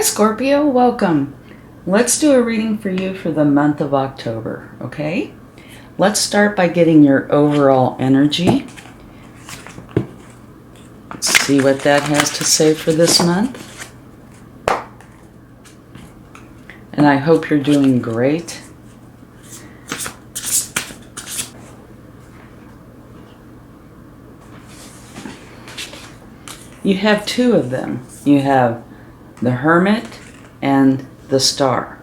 Scorpio, welcome. Let's do a reading for you for the month of October, okay? Let's start by getting your overall energy. Let's see what that has to say for this month. And I hope you're doing great. You have two of them. You have the Hermit and the Star.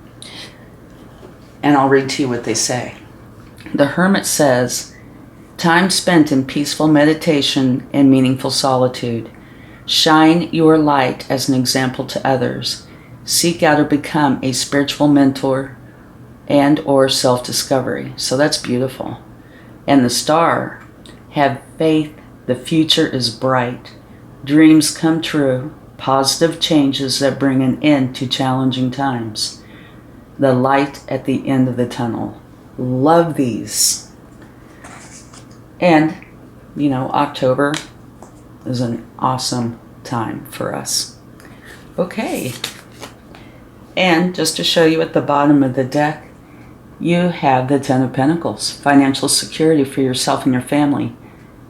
And I'll read to you what they say. The Hermit says, time spent in peaceful meditation and meaningful solitude. Shine your light as an example to others. Seek out or become a spiritual mentor and or self-discovery. So that's beautiful. And the Star, have faith, the future is bright. Dreams come true, positive changes that bring an end to challenging times. The light at the end of the tunnel. Love these. And, you know, October is an awesome time for us. Okay. And just to show you at the bottom of the deck, you have the Ten of Pentacles. Financial security for yourself and your family.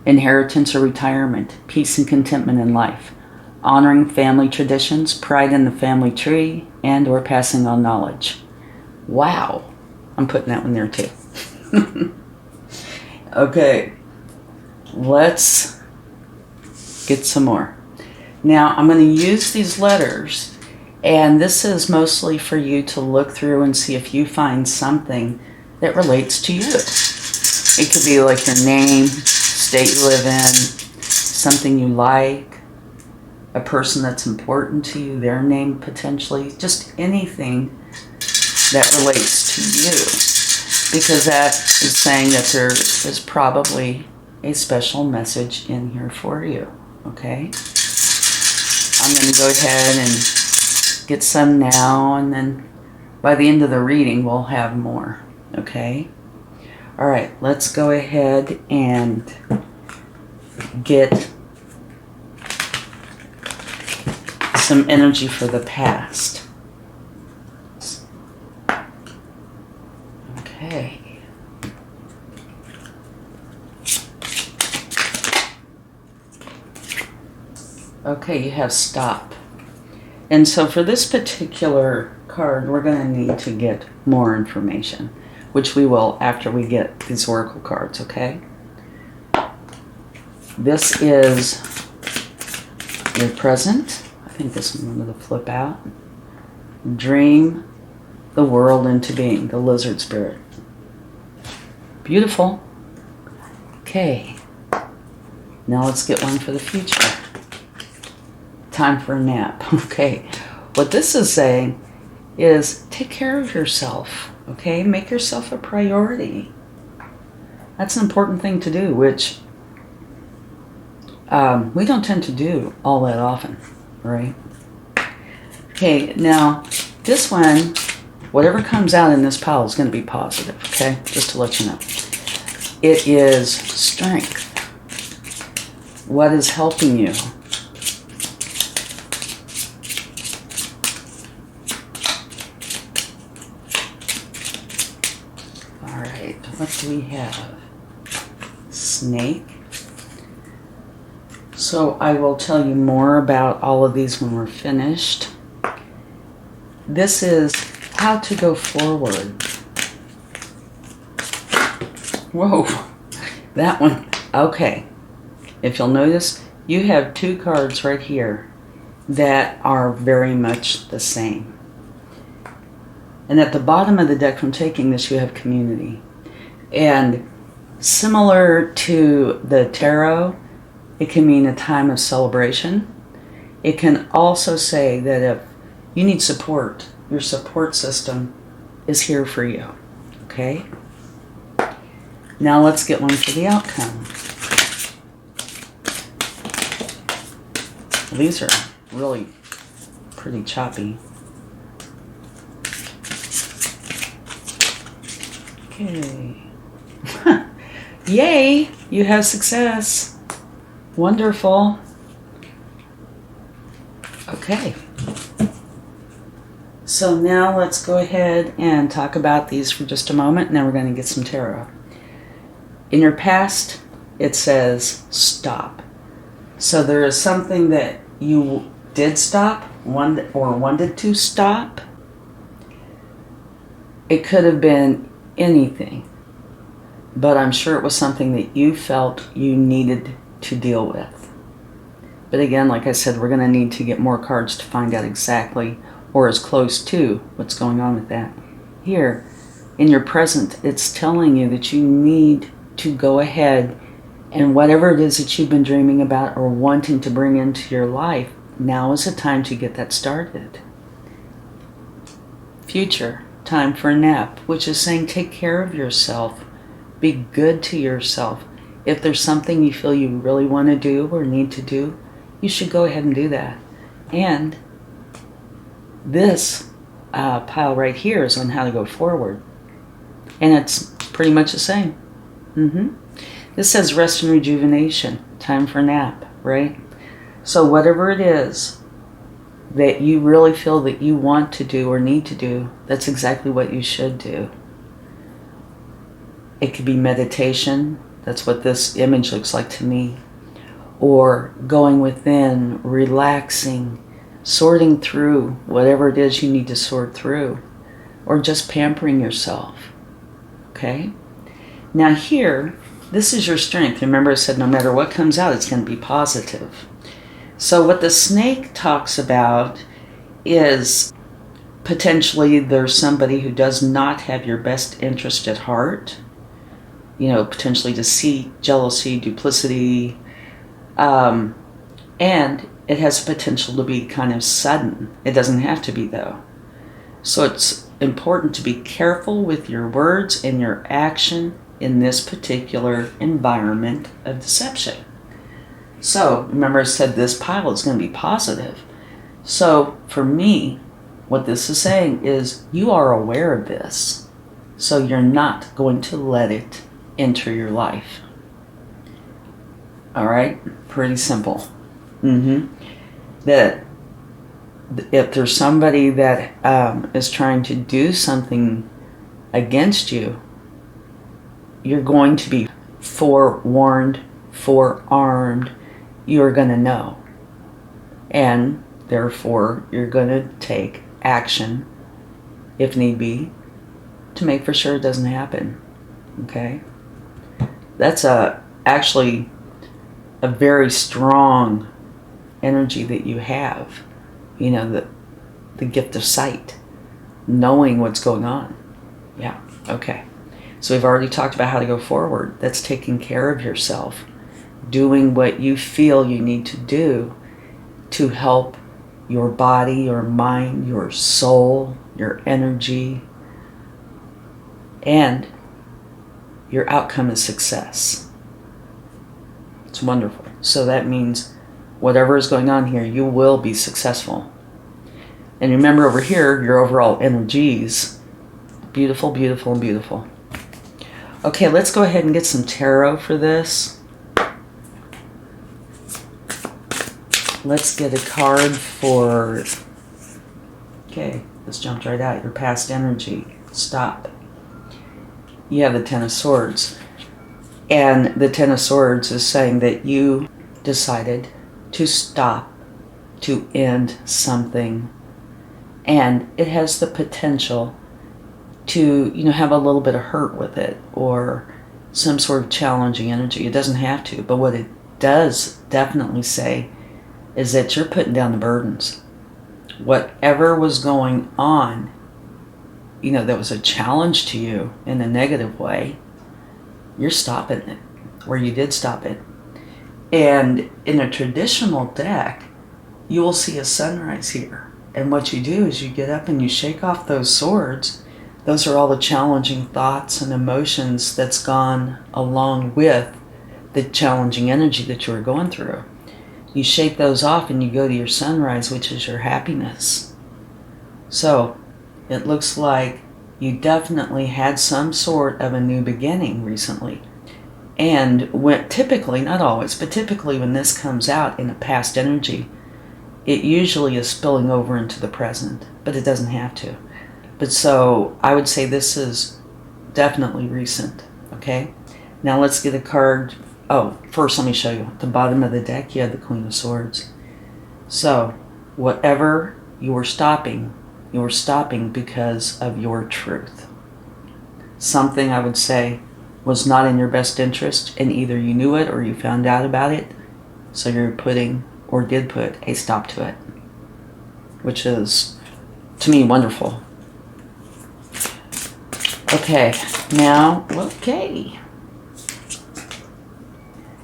Inheritance or retirement, peace and contentment in life, honoring family traditions, pride in the family tree, and or passing on knowledge. Wow. I'm putting that one there too. Okay. Let's get some more. Now, I'm going to use these letters, and this is mostly for you to look through and see if you find something that relates to you. It could be like your name, state you live in, something you like, a person that's important to you, their name potentially, just anything that relates to you, because that is saying that there is probably a special message in here for you, okay? I'm going to go ahead and get some now, and then by the end of the reading we'll have more, okay? All right, let's go ahead and get some energy for the past. Okay. Okay, you have stop. And so for this particular card, we're going to need to get more information, which we will after we get these oracle cards, okay? This is your present. I think this one I'm going to flip out. Dream the world into being, the lizard spirit. Beautiful. Okay. Now let's get one for the future. Time for a nap. Okay. What this is saying is take care of yourself. Okay? Make yourself a priority. That's an important thing to do, which we don't tend to do all that often, right? Okay, now this one, whatever comes out in this pile is going to be positive, okay? Just to let you know. It is strength. What is helping you? All right, what do we have? Snake. So I will tell you more about all of these when we're finished. This is how to go forward. Whoa, that one. Okay. If you'll notice, you have two cards right here that are very much the same. And at the bottom of the deck from taking this, you have community. And similar to the tarot, it can mean a time of celebration. It can also say that if you need support, your support system is here for you. Okay? Now let's get one for the outcome. These are really pretty choppy. Okay. Yay! You have success. Wonderful. Okay. So now let's go ahead and talk about these for just a moment, and then we're going to get some tarot. In your past, it says stop. So there is something that you did stop, wanted to stop. It could have been anything, but I'm sure it was something that you felt you needed to deal with. But again, like I said, we're going to need to get more cards to find out exactly, or as close to, what's going on with that. Here, in your present, it's telling you that you need to go ahead and whatever it is that you've been dreaming about or wanting to bring into your life, now is the time to get that started. Future, time for a nap, which is saying take care of yourself. Be good to yourself. If there's something you feel you really want to do or need to do, you should go ahead and do that. And this pile right here is on how to go forward. And it's pretty much the same. This says rest and rejuvenation, time for a nap, right? So whatever it is that you really feel that you want to do or need to do, that's exactly what you should do. It could be meditation, that's what this image looks like to me, or going within, relaxing, sorting through whatever it is you need to sort through, or just pampering yourself, okay? Now here, this is your strength. Remember I said no matter what comes out, it's going to be positive. So what the snake talks about is potentially there's somebody who does not have your best interest at heart. You know, potentially deceit, jealousy, duplicity. And it has potential to be kind of sudden. It doesn't have to be though. So it's important to be careful with your words and your action in this particular environment of deception. So remember I said this pile is going to be positive. So for me, what this is saying is you are aware of this. So you're not going to let it enter your life. All right? Pretty simple. That if there's somebody that is trying to do something against you, you're going to be forewarned, forearmed. You're going to know. And therefore, you're going to take action, if need be, to make for sure it doesn't happen. Okay? That's actually a very strong energy that you have. You know, the gift of sight. Knowing what's going on. Yeah, okay. So we've already talked about how to go forward. That's taking care of yourself. Doing what you feel you need to do to help your body, your mind, your soul, your energy, and your outcome is success. It's wonderful. So that means whatever is going on here, you will be successful. And remember over here, your overall energies. Beautiful, beautiful, and beautiful. Okay, let's go ahead and get some tarot for this. Let's get a card for... Okay, this jumped right out. Your past energy. Stop. You have the Ten of Swords. And the Ten of Swords is saying that you decided to stop, to end something. And it has the potential to, you know, have a little bit of hurt with it or some sort of challenging energy. It doesn't have to, but what it does definitely say is that you're putting down the burdens. Whatever was going on, you know, that was a challenge to you in a negative way, you're stopping it, or you did stop it. And in a traditional deck, you will see a sunrise here. And what you do is you get up and you shake off those swords. Those are all the challenging thoughts and emotions that's gone along with the challenging energy that you were going through. You shake those off and you go to your sunrise, which is your happiness. So it looks like you definitely had some sort of a new beginning recently. And when typically, not always, but typically when this comes out in a past energy, it usually is spilling over into the present, but it doesn't have to. But so I would say this is definitely recent, okay? Now let's get a card. Oh, first let me show you. At the bottom of the deck, you have the Queen of Swords. So whatever you were stopping because of your truth. Something, I would say, was not in your best interest, and either you knew it or you found out about it, so you're putting, or did put, a stop to it, which is, to me, wonderful. Okay, now, okay.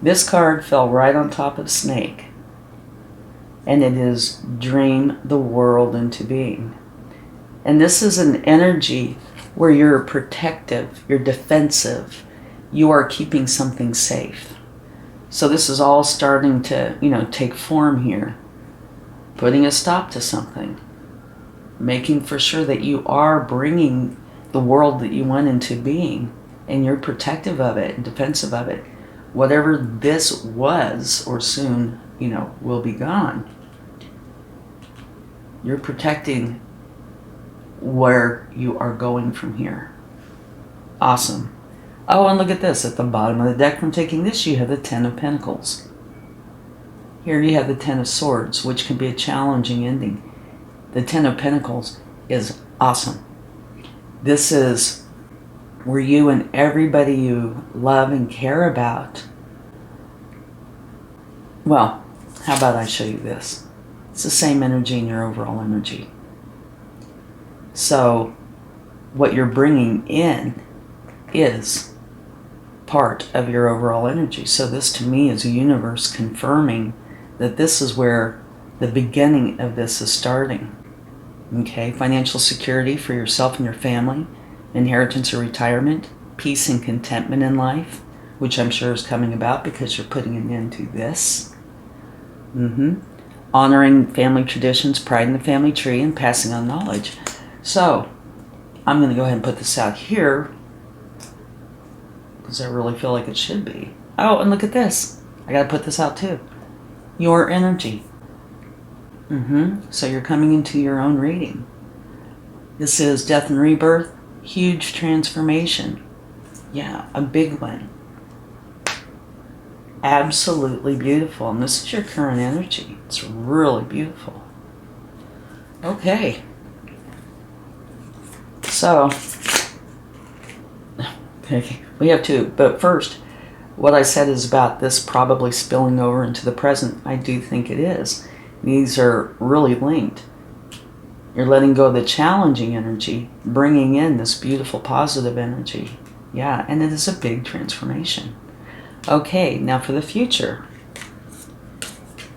This card fell right on top of Snake, and it is dream the world into being. And this is an energy where you're protective, you're defensive, you are keeping something safe. So this is all starting to, take form here. Putting a stop to something. Making for sure that you are bringing the world that you want into being, and you're protective of it and defensive of it. Whatever this was, or soon, will be gone. You're protecting where you are going from here. Awesome. Oh, and look at this. At the bottom of the deck from taking this, you have the Ten of Pentacles. Here you have the Ten of Swords, which can be a challenging ending. The Ten of Pentacles is awesome. This is where you and everybody you love and care about. Well, how about I show you this? It's the same energy in your overall energy. So what you're bringing in is part of your overall energy. So this to me is a universe confirming that this is where the beginning of this is starting. Okay, financial security for yourself and your family, inheritance or retirement, peace and contentment in life, which I'm sure is coming about because you're putting an end to this. Honoring family traditions, pride in the family tree, and passing on knowledge. So I'm going to go ahead and put this out here because I really feel like it should be. Oh, and look at this. I got to put this out too. Your energy. So you're coming into your own reading. This is death and rebirth. Huge transformation. Yeah, a big one. Absolutely beautiful. And this is your current energy. It's really beautiful. Okay. So, okay, we have two. But first, what I said is about this probably spilling over into the present. I do think it is. These are really linked. You're letting go of the challenging energy, bringing in this beautiful positive energy. Yeah, and it is a big transformation. Okay, now for the future.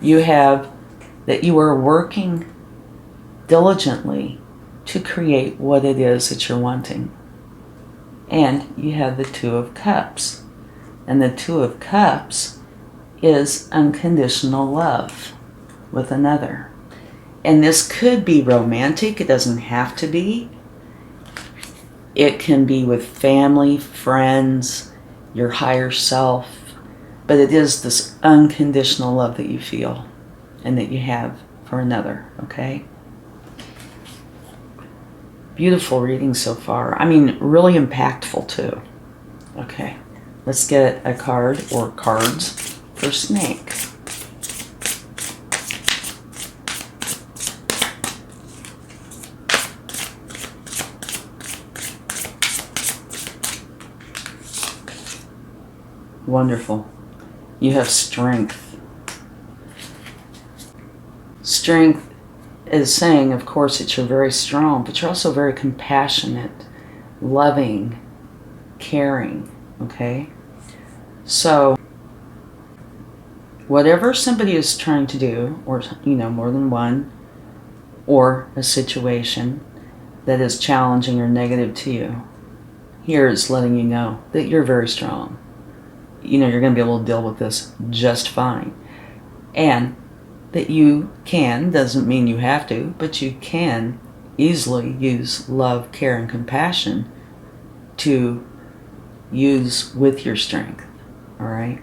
You have that you are working diligently to create what it is that you're wanting. And you have the Two of Cups. And the Two of Cups is unconditional love with another. And this could be romantic. It doesn't have to be. It can be with family, friends, your higher self. But it is this unconditional love that you feel and that you have for another, okay? Beautiful reading so far. I mean, really impactful too. Okay, let's get a card or cards for Snake. Wonderful. You have strength. Strength is saying, of course, that you're very strong, but you're also very compassionate, loving, caring, okay? So, whatever somebody is trying to do, or, more than one, or a situation that is challenging or negative to you, here is letting you know that you're very strong. You're going to be able to deal with this just fine. And that you can, doesn't mean you have to, but you can easily use love, care, and compassion to use with your strength. All right?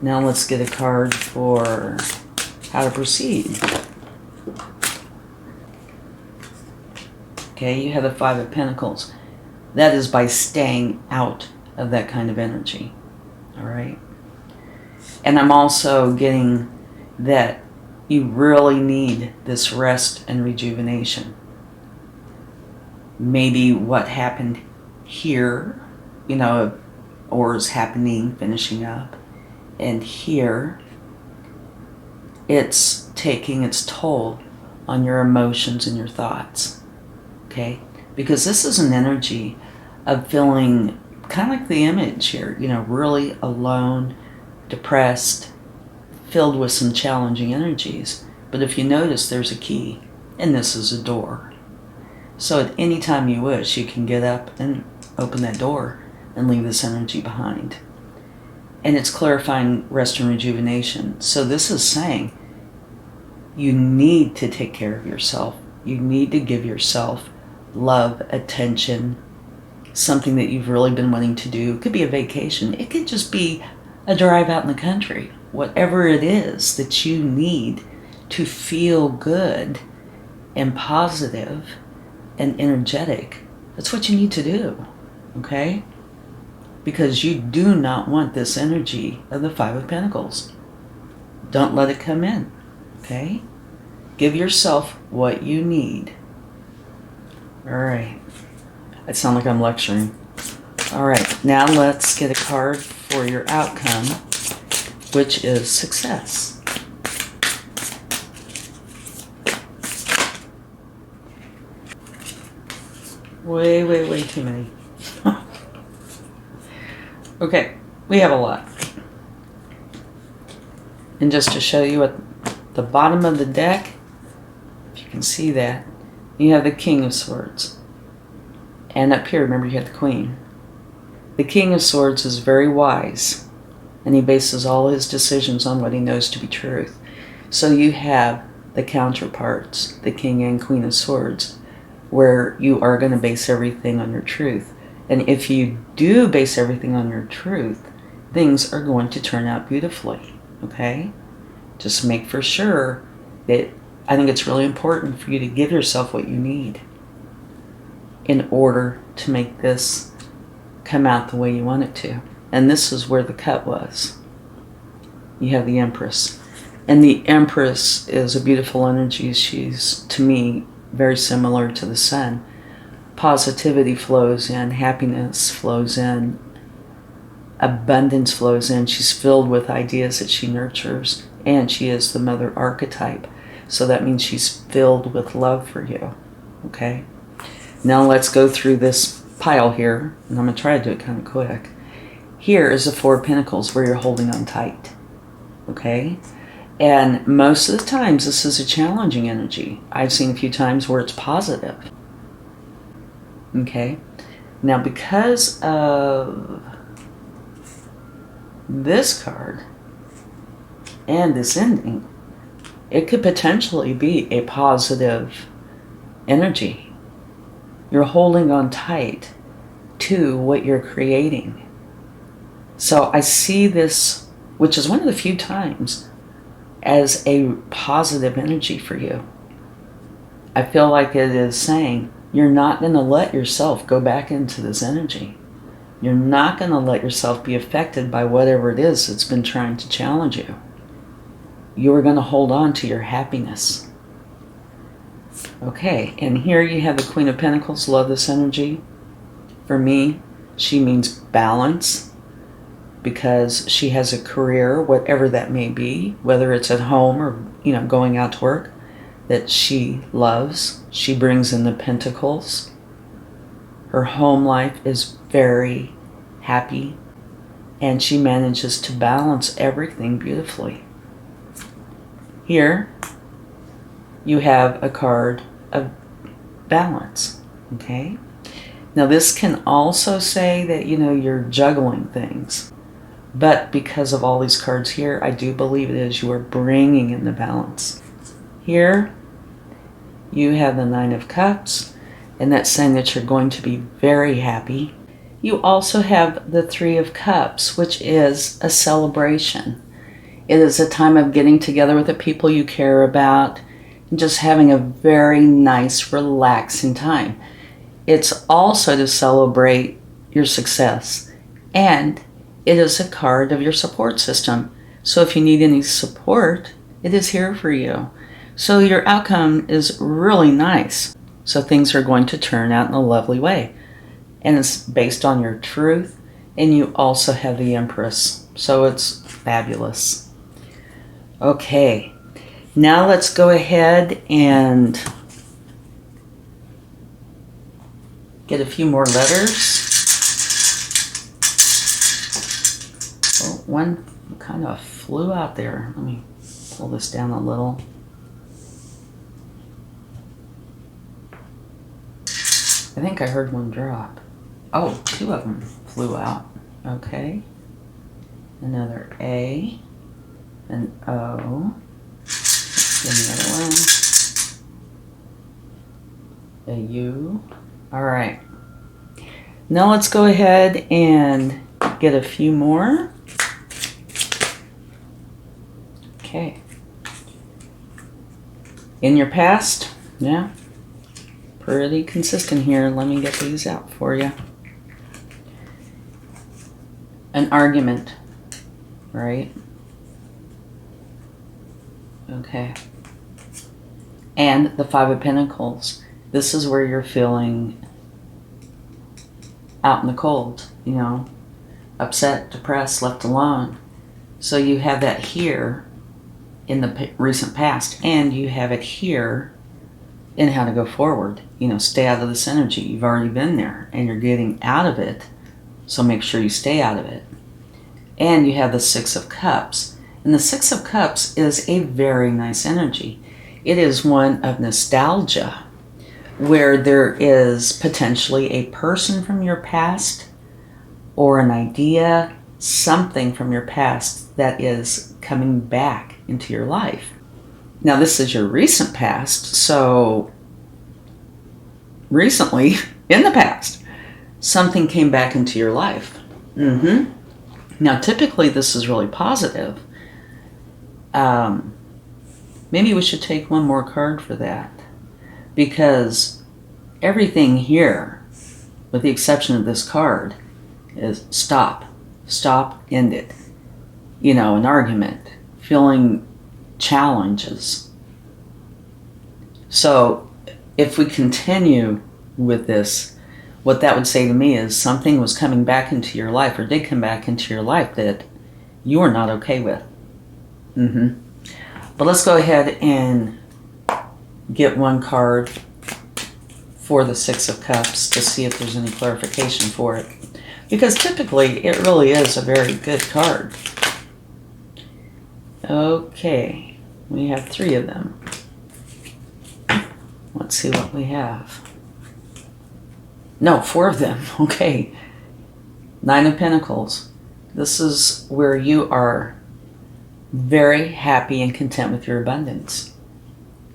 Now let's get a card for how to proceed. Okay, you have the Five of Pentacles. That is by staying out of that kind of energy. All right. And I'm also getting that you really need this rest and rejuvenation. Maybe what happened here, you know, or is happening, finishing up. And here, it's taking its toll on your emotions and your thoughts. Okay? Because this is an energy of feeling kind of like the image here, you know, really alone, depressed, filled with some challenging energies. But if you notice, there's a key, and this is a door. So at any time you wish, you can get up and open that door and leave this energy behind. And it's clarifying rest and rejuvenation. So this is saying you need to take care of yourself. You need to give yourself love, attention, something that you've really been wanting to do. It could be a vacation. It could just be a drive out in the country. Whatever it is that you need to feel good and positive and energetic, that's what you need to do, okay? Because you do not want this energy of the Five of Pentacles. Don't let it come in, okay? Give yourself what you need. All right. I sound like I'm lecturing. All right, now let's get a card for your outcome, which is success. Way too many. Okay, we have a lot. And just to show you at the bottom of the deck, if you can see that, you have the King of Swords. And up here, remember, you have the Queen. The King of Swords is very wise, and he bases all his decisions on what he knows to be truth. So you have the counterparts, the King and Queen of Swords, where you are going to base everything on your truth. And if you do base everything on your truth, things are going to turn out beautifully, okay? Just make for sure that, I think it's really important for you to give yourself what you need in order to make this come out the way you want it to. And this is where the cut was. You have the Empress. And the Empress is a beautiful energy. She's, to me, very similar to the Sun. Positivity flows in, happiness flows in, abundance flows in. She's filled with ideas that she nurtures, and she is the mother archetype. So that means she's filled with love for you, okay? Now let's go through this pile here, and I'm going to try to do it kind of quick. Here is the Four of Pentacles where you're holding on tight, okay? And most of the times this is a challenging energy. I've seen a few times where it's positive, okay? Now because of this card and this ending, it could potentially be a positive energy. You're holding on tight to what you're creating. So I see this, which is one of the few times, as a positive energy for you. I feel like it is saying you're not going to let yourself go back into this energy. You're not going to let yourself be affected by whatever it is that's been trying to challenge you. You are going to hold on to your happiness. Okay, and here you have the Queen of Pentacles. Love this energy. For me, she means balance, because she has a career, whatever that may be, whether it's at home or, you know, going out to work, that she loves. She brings in the Pentacles. Her home life is very happy, and she manages to balance everything beautifully. Here, you have a card of balance, okay? Now this can also say that, you know, you're juggling things. But because of all these cards here, I do believe it is you are bringing in the balance. Here, you have the Nine of Cups, and that's saying that you're going to be very happy. You also have the Three of Cups, which is a celebration. It is a time of getting together with the people you care about and just having a very nice, relaxing time. It's also to celebrate your success. And it is a card of your support system. So if you need any support, it is here for you. So your outcome is really nice. So things are going to turn out in a lovely way. And it's based on your truth. And you also have the Empress. So it's fabulous. Okay. Now let's go ahead and get a few more letters. Oh, one kind of flew out there. Let me pull this down a little. I think I heard one drop. Oh, two of them flew out. Okay. Another A. An O. Let's get another one. A U. All right. Now let's go ahead and get a few more. Okay. In your past, yeah, pretty consistent here. Let me get these out for you. An argument, right? Okay. And the Five of Pentacles. This is where you're feeling out in the cold, you know, upset, depressed, left alone. So you have that here in the recent past, and you have it here in how to go forward. You know, stay out of this energy. You've already been there, and you're getting out of it, so make sure you stay out of it. And you have the Six of Cups. And the Six of Cups is a very nice energy. It is one of nostalgia, where there is potentially a person from your past or an idea, something from your past that is coming back into your life. Now, this is your recent past, so recently, in the past, something came back into your life. Now, typically, this is really positive. Maybe we should take one more card for that, because everything here, with the exception of this card, is stop, end it. You know, an argument, feeling challenges. So if we continue with this, what that would say to me is something was coming back into your life, or did come back into your life, that you are not okay with. But let's go ahead and get one card for the Six of Cups to see if there's any clarification for it. Because typically, it really is a very good card. Okay, we have three of them. Let's see what we have. No, four of them. Okay. Nine of Pentacles. This is where you are very happy and content with your abundance.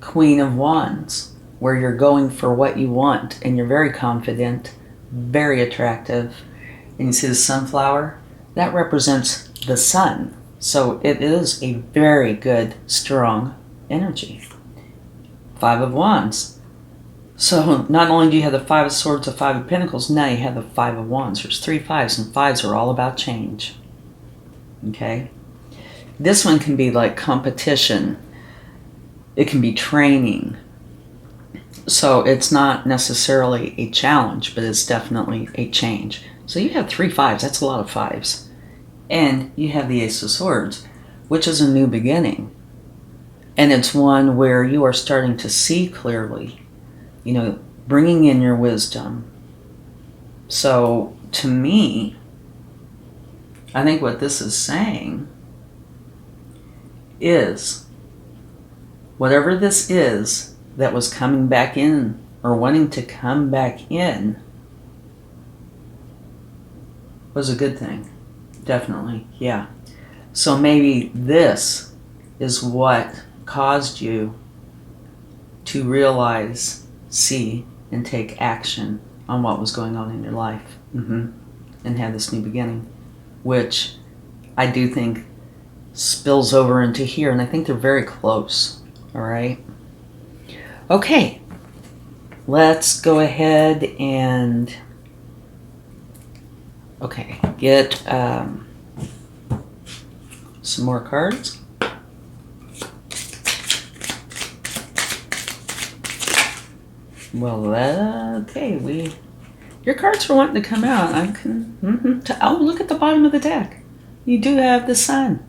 Queen of Wands, where you're going for what you want and you're very confident, very attractive. And you see the sunflower? That represents the sun. So it is a very good, strong energy. Five of Wands. So not only do you have the Five of Swords, the Five of Pentacles, now you have the Five of Wands. There's three fives, and fives are all about change. Okay? This one can be like competition. It can be training. So it's not necessarily a challenge, but it's definitely a change. So you have three fives. That's a lot of fives. And you have the Ace of Swords, which is a new beginning. And it's one where you are starting to see clearly, you know, bringing in your wisdom. So to me, I think what this is saying is whatever this is that was coming back in or wanting to come back in was a good thing. Definitely, yeah. So maybe this is what caused you to realize, see, and take action on what was going on in your life, and have this new beginning, which I do think spills over into here, and I think they're very close. All right. Okay. Let's go ahead and get some more cards. Well, okay, your cards are wanting to come out. I can, oh, look at the bottom of the deck. You do have the sun.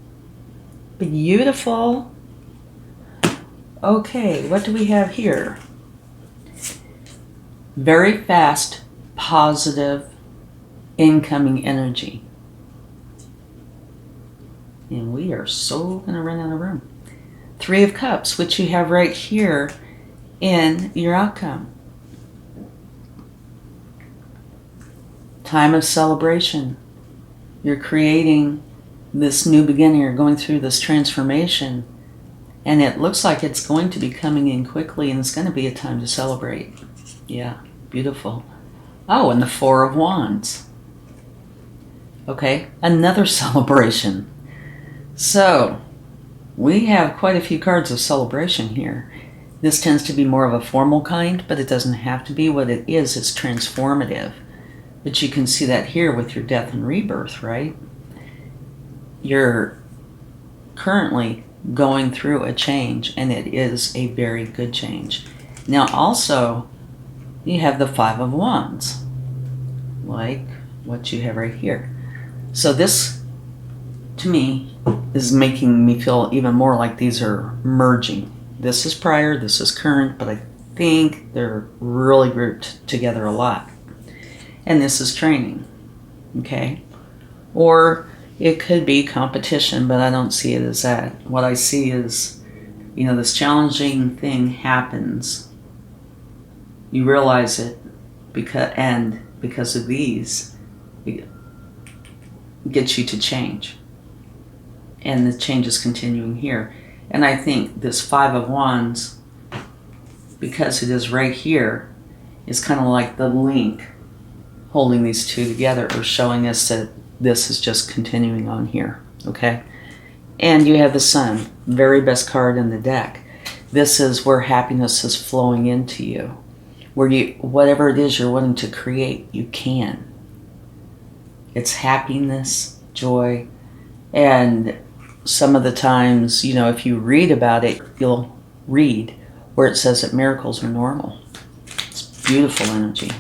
Beautiful. Okay, what do we have here? Very fast, positive, incoming energy. And we are so going to run out of room. 3 of Cups, which you have right here in your outcome. Time of celebration. You're creating this new beginning. You're going through this transformation. And it looks like it's going to be coming in quickly, and it's going to be a time to celebrate. Yeah, beautiful. Oh, and the 4 of Wands. Okay, another celebration. So, we have quite a few cards of celebration here. This tends to be more of a formal kind, but it doesn't have to be. What it is, it's transformative. But you can see that here with your death and rebirth, right? You're currently going through a change, and it is a very good change. Now, also, you have the 5 of Wands, like what you have right here. So this, to me, is making me feel even more like these are merging. This is prior, this is current, but I think they're really grouped together a lot. And this is training, okay? Or it could be competition, but I don't see it as that. What I see is, this challenging thing happens. You realize it because of these, it gets you to change. And the change is continuing here. And I think this 5 of Wands, because it is right here, is kind of like the link holding these two together, or showing us that this is just continuing on here, okay? And you have the Sun, very best card in the deck. This is where happiness is flowing into you, where whatever it is you're wanting to create, you can. It's happiness, joy, and some of the times, if you read about it, you'll read where it says that miracles are normal. It's beautiful energy.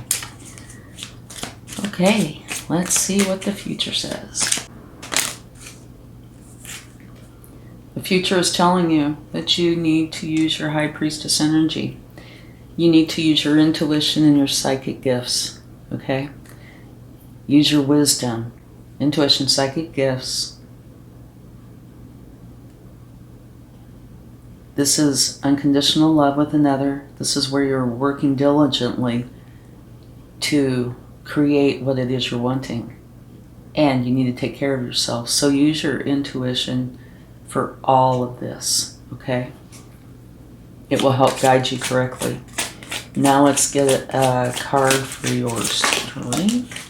Okay, let's see what the future says. The future is telling you that you need to use your High Priestess energy. You need to use your intuition and your psychic gifts, okay? Use your wisdom, intuition, psychic gifts. This is unconditional love with another. This is where you're working diligently to create what it is you're wanting. And you need to take care of yourself. So use your intuition for all of this, okay? It will help guide you correctly. Now let's get a card for your strength.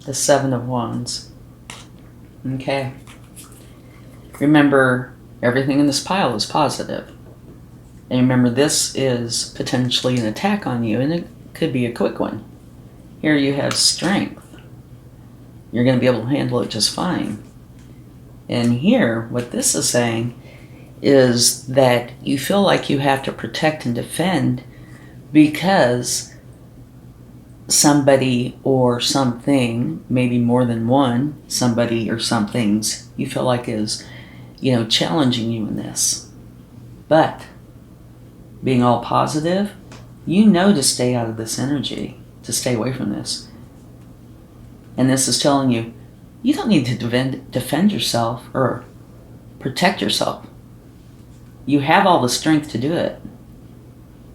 The 7 of Wands. Okay. Remember, everything in this pile is positive. And remember, this is potentially an attack on you, and it could be a quick one. Here you have strength. You're going to be able to handle it just fine. And here, what this is saying is that you feel like you have to protect and defend because somebody or something, maybe more than one, somebody or some things you feel like is, challenging you in this. But being all positive, to stay out of this energy, to stay away from this. And this is telling you, you don't need to defend yourself or protect yourself. You have all the strength to do it.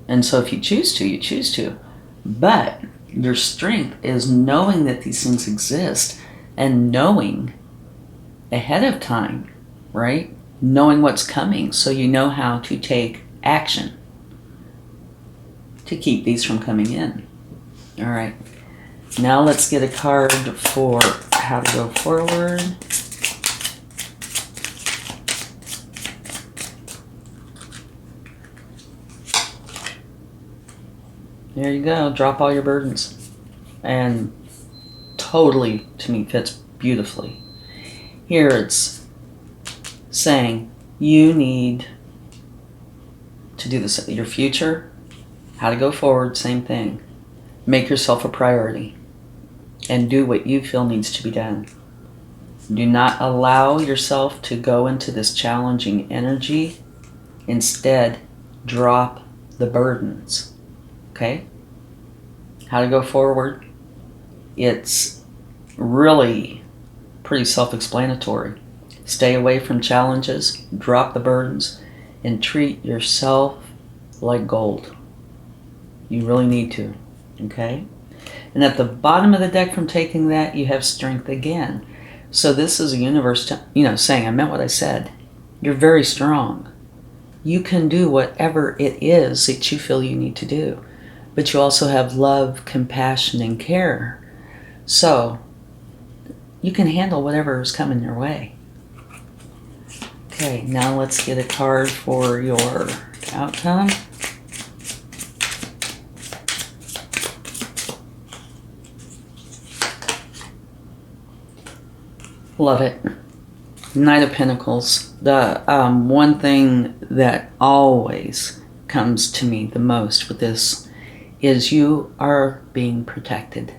And so if you choose to, you choose to. But your strength is knowing that these things exist and knowing ahead of time, right? Knowing what's coming so you know how to take action to keep these from coming in. All right. Now let's get a card for how to go forward. There you go. Drop all your burdens. And totally, to me, fits beautifully. Here it's saying you need to do this. Your future, how to go forward, same thing. Make yourself a priority and do what you feel needs to be done. Do not allow yourself to go into this challenging energy. Instead, drop the burdens. Okay? How to go forward? It's really pretty self-explanatory. Stay away from challenges, drop the burdens, and treat yourself like gold. You really need to. Okay? And at the bottom of the deck from taking that, you have strength again. So this is a universe, saying, I meant what I said. You're very strong. You can do whatever it is that you feel you need to do. But you also have love, compassion, and care. So you can handle whatever is coming your way. Okay, now let's get a card for your outcome. Love it. Knight of Pentacles. The one thing that always comes to me the most with this is you are being protected.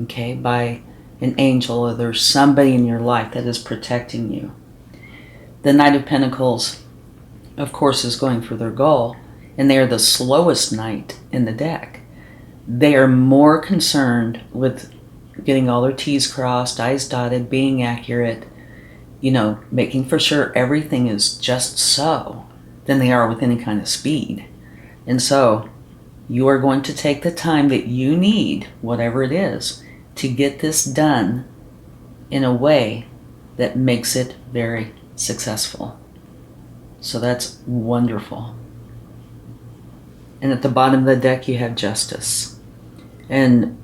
Okay, by an angel, or there's somebody in your life that is protecting you. The Knight of Pentacles, of course, is going for their goal, and they are the slowest knight in the deck. They are more concerned with getting all their T's crossed, I's dotted, being accurate, making for sure everything is just so, than they are with any kind of speed. And so you are going to take the time that you need, whatever it is, to get this done in a way that makes it very successful. So that's wonderful. And at the bottom of the deck, you have Justice. And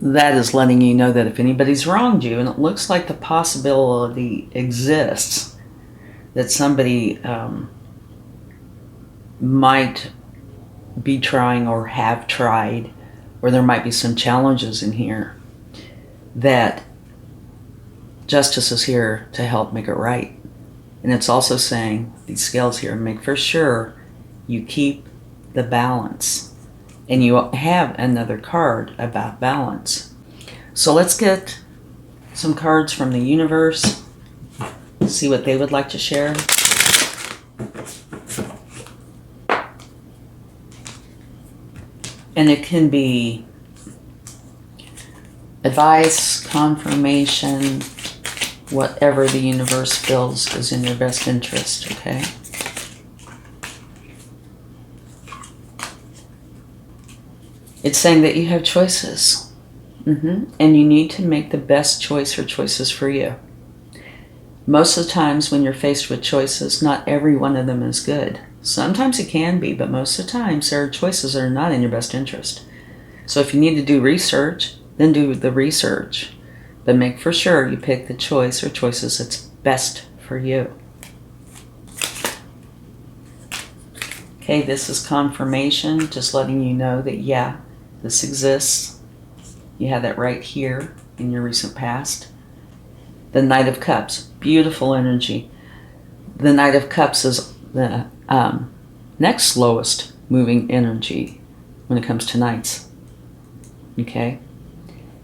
that is letting you know that if anybody's wronged you, and it looks like the possibility exists that somebody might be trying or have tried, or there might be some challenges in here, that Justice is here to help make it right. And it's also saying, these scales here, make for sure you keep the balance. And you have another card about balance. So let's get some cards from the universe, see what they would like to share. And it can be advice, confirmation, whatever the universe feels is in your best interest, okay? It's saying that you have choices. And you need to make the best choice or choices for you. Most of the times when you're faced with choices, not every one of them is good. Sometimes it can be, but most of the times there are choices that are not in your best interest. So if you need to do research, then do the research. But make for sure you pick the choice or choices that's best for you. Okay, this is confirmation, just letting you know that, yeah, this exists. You have that right here in your recent past. The Knight of Cups, beautiful energy. The Knight of Cups is the next slowest moving energy when it comes to knights. Okay?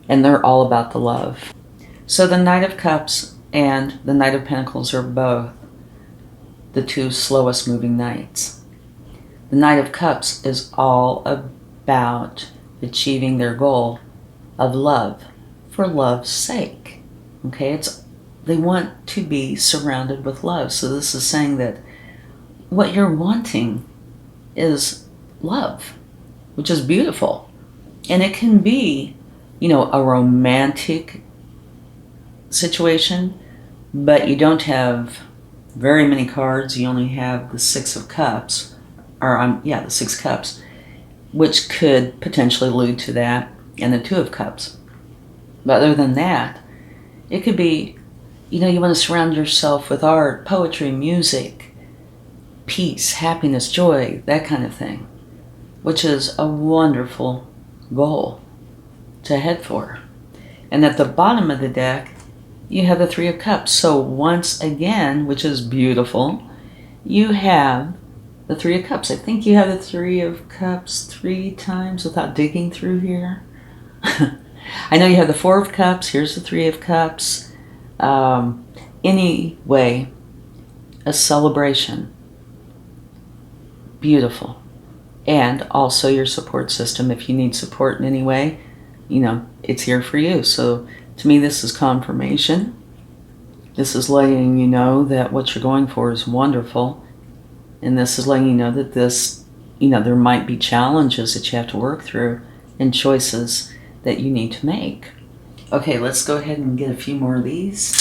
And they're all about the love. So the Knight of Cups and the Knight of Pentacles are both the two slowest moving knights. The Knight of Cups is all about achieving their goal of love for love's sake. Okay, they want to be surrounded with love. So this is saying that what you're wanting is love, which is beautiful. And it can be, a romantic situation, but you don't have very many cards. You only have the Six of Cups, the Six Cups, which could potentially allude to that, and the Two of Cups. But other than that, it could be, you want to surround yourself with art, poetry, music, peace, happiness, joy, that kind of thing. which is a wonderful goal to head for. And at the bottom of the deck, you have the Three of Cups. So once again, which is beautiful, you have the Three of Cups. I think you have the Three of Cups 3 times without digging through here. I know you have the Four of Cups. Here's the Three of Cups. Anyway, a celebration. Beautiful. And also your support system. If you need support in any way, you know, it's here for you. So to me, this is confirmation. This is letting you know that what you're going for is wonderful. And this is letting you know that this, you know, there might be challenges that you have to work through and choices that you need to make. Okay, let's go ahead and get a few more of these.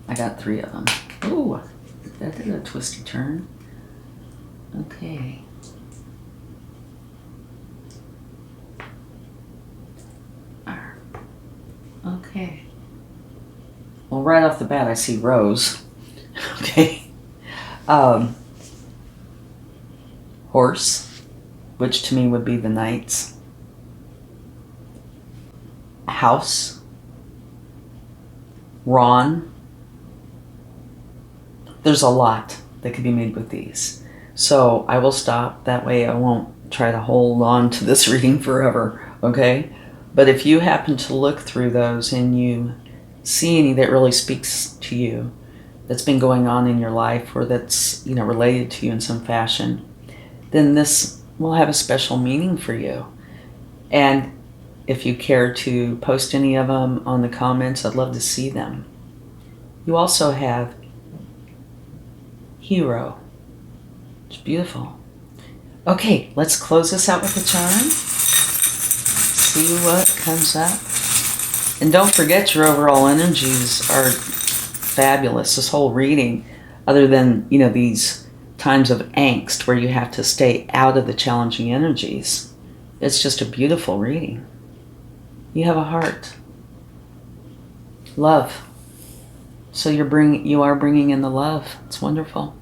I got 3 of them. Ooh, that did a twisty turn. Okay. Okay. Well, right off the bat, I see Rose. Okay. Horse, which to me would be the Knights. House. Ron. There's a lot that could be made with these. So I will stop. That way I won't try to hold on to this reading forever. Okay? But if you happen to look through those and you see any that really speaks to you, that's been going on in your life or that's, you know, related to you in some fashion, then this will have a special meaning for you. And if you care to post any of them on the comments, I'd love to see them. You also have Hero. It's beautiful. Okay, let's close this out with a charm. See what comes up. And don't forget, your overall energies are fabulous. This whole reading, other than, you know, these times of angst where you have to stay out of the challenging energies, it's just a beautiful reading. You have a heart. Love. So you are bringing in the love. It's wonderful.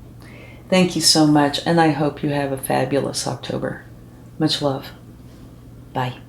Thank you so much, and I hope you have a fabulous October. Much love. Bye.